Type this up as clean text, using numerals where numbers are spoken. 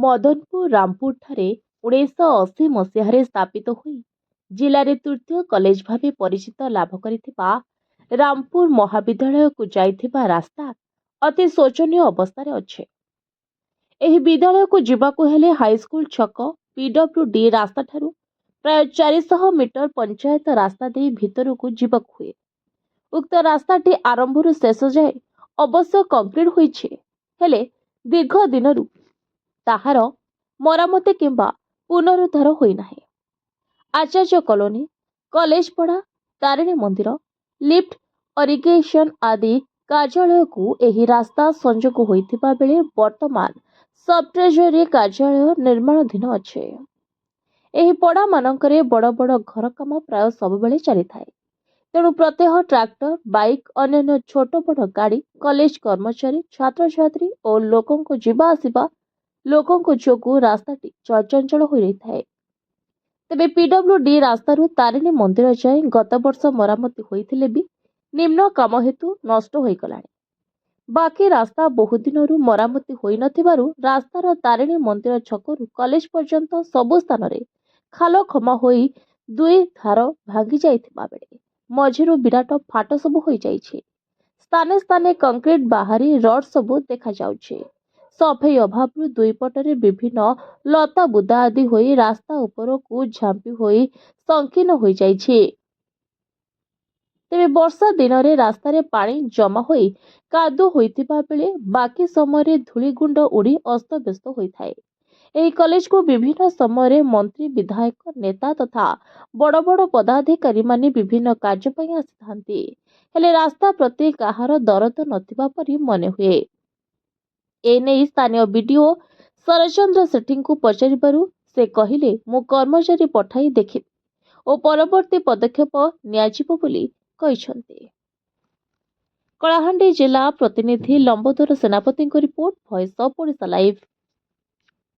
ମଦନପୁର ରାମପୁରଠାରେ 1980 ମସିହାରେ ସ୍ଥାପିତ ହୋଇ ଜିଲ୍ଲାରେ ତୃତୀୟ କଲେଜ ଭାବେ ପରିଚିତ ଲାଭ କରିଥିବା ରାମପୁର ମହାବିଦ୍ୟାଳୟକୁ ଯାଇଥିବା ରାସ୍ତା ଅତି ଶୋଚନୀୟ ଅବସ୍ଥାରେ ଅଛି। ଏହି ବିଦ୍ୟାଳୟକୁ ଯିବାକୁ ହେଲେ ହାଇସ୍କୁଲ ଛକ PWD ରାସ୍ତାଠାରୁ ପ୍ରାୟ 400 ମିଟର ପଞ୍ଚାୟତ ରାସ୍ତା ଦେଇ ଭିତରକୁ ଯିବାକୁ ହୁଏ। ଉକ୍ତ ରାସ୍ତାଟି ଆରମ୍ଭରୁ ଶେଷ ଯାଏ ଅବଶ୍ୟ କଂକ୍ରିଟ ହୋଇଛି, ହେଲେ ଦୀର୍ଘ ଦିନରୁ ତାହାର ମରାମତି କିମ୍ବା ପୁନରୁଦ୍ଧାର ହୋଇନାହିଁ। ଆଚାର୍ଯ୍ୟ କଲୋନୀ, କଲେଜପଡ଼ା, ତାରିଣୀ ମନ୍ଦିର, ଲିଫ୍ଟ ଇରିଗେସନ ଆଦି କାର୍ଯ୍ୟାଳୟକୁ ଏହି ରାସ୍ତା ସଂଯୋଗ ହୋଇଥିବା ବେଳେ ବର୍ତ୍ତମାନ ସବ୍ ଟ୍ରେଜେରୀ କାର୍ଯ୍ୟାଳୟ ନିର୍ମାଣାଧୀନ ଅଛି। ଏହି ପଡ଼ାମାନଙ୍କରେ ବଡ଼ ବଡ଼ ଘର କାମ ପ୍ରାୟ ସବୁବେଳେ ଚାଲିଥାଏ। ତେଣୁ ପ୍ରତ୍ୟହ ଟ୍ରାକ୍ଟର, ବାଇକ୍, ଅନ୍ୟାନ୍ୟ ଛୋଟ ବଡ଼ ଗାଡ଼ି, କଲେଜ କର୍ମଚାରୀ, ଛାତ୍ରଛାତ୍ରୀ ଓ ଲୋକଙ୍କ ଯିବା ଆସିବା ଲୋକଙ୍କ ଯୋଗୁଁ ରାସ୍ତାଟି ଚଳଚଞ୍ଚଳ ହୋଇ ରହିଥାଏ। ତେବେ PWD ରାସ୍ତାରୁ ତାରିଣୀ ମନ୍ଦିର ଯାଏଁ ଗତ ବର୍ଷ ମରାମତି ହୋଇଥିଲେ ବି ନିମ୍ନ କାମ ହେତୁ ନଷ୍ଟ ହୋଇଗଲାଣି। ବାକି ରାସ୍ତା ବହୁ ଦିନରୁ ମରାମତି ହୋଇନଥିବାରୁ ରାସ୍ତାର ତାରିଣୀ ମନ୍ଦିର ଛକରୁ କଲେଜ ପର୍ଯ୍ୟନ୍ତ ସବୁ ସ୍ଥାନରେ ଖାଲ ଖମା ହୋଇ ଦୁଇ ଧାର ଭାଙ୍ଗି ଯାଇଥିବା ବେଳେ ମଝିରୁ ବିରାଟ ଫାଟ ସବୁ ହୋଇଯାଇଛି। ସ୍ଥାନେ ସ୍ଥାନେ କଂକ୍ରିଟ ବାହାରି ରଡ୍ ସବୁ ଦେଖାଯାଉଛି। ସଫେଇ ଅଭାବରୁ ଦୁଇ ପଟରେ ବିଭିନ୍ନ ଲତା ବୁଦା ଆଦି ହୋଇ ରାସ୍ତା ଉପରକୁ ଝାମ୍ପି ହୋଇ ସଂକୀର୍ଣ୍ଣ ହୋଇଯାଇଛି। ତେବେ ବର୍ଷା ଦିନରେ ରାସ୍ତାରେ ପାଣି ଜମା ହୋଇ କାଦୁଅ ହୋଇଥିବା ବେଳେ ବାକି ସମୟରେ ଧୂଳିଗୁଣ୍ଡ ଉଡ଼ି ଅସ୍ତବ୍ୟସ୍ତ ହୋଇଥାଏ। ଏହି କଲେଜକୁ ବିଭିନ୍ନ ସମୟରେ ମନ୍ତ୍ରୀ, ବିଧାୟକ, ନେତା ତଥା ବଡ଼ ବଡ଼ ପଦାଧିକାରୀମାନେ ବିଭିନ୍ନ କାର୍ଯ୍ୟ ପାଇଁ ଆସିଥାନ୍ତି, ହେଲେ ରାସ୍ତା ପ୍ରତି କାହାର ଦରଦ ନଥିବା ପରି ମନେହୁଏ। ଏନେଇ ସ୍ଥାନୀୟ ବିଡିଓ ଶରଚନ୍ଦ୍ର ସେଠୀଙ୍କୁ ପଚାରିବାରୁ ସେ କହିଲେ, ମୁଁ କର୍ମଚାରୀ ପଠାଇ ଦେଖିବି ଓ ପରବର୍ତ୍ତୀ ପଦକ୍ଷେପ ନିଆଯିବ ବୋଲି କହିଛନ୍ତି। କଳାହାଣ୍ଡି ଜିଲ୍ଲା ପ୍ରତିନିଧି ଲମ୍ବୋଦର ସେନାପତିଙ୍କ report, voice of Odisha live.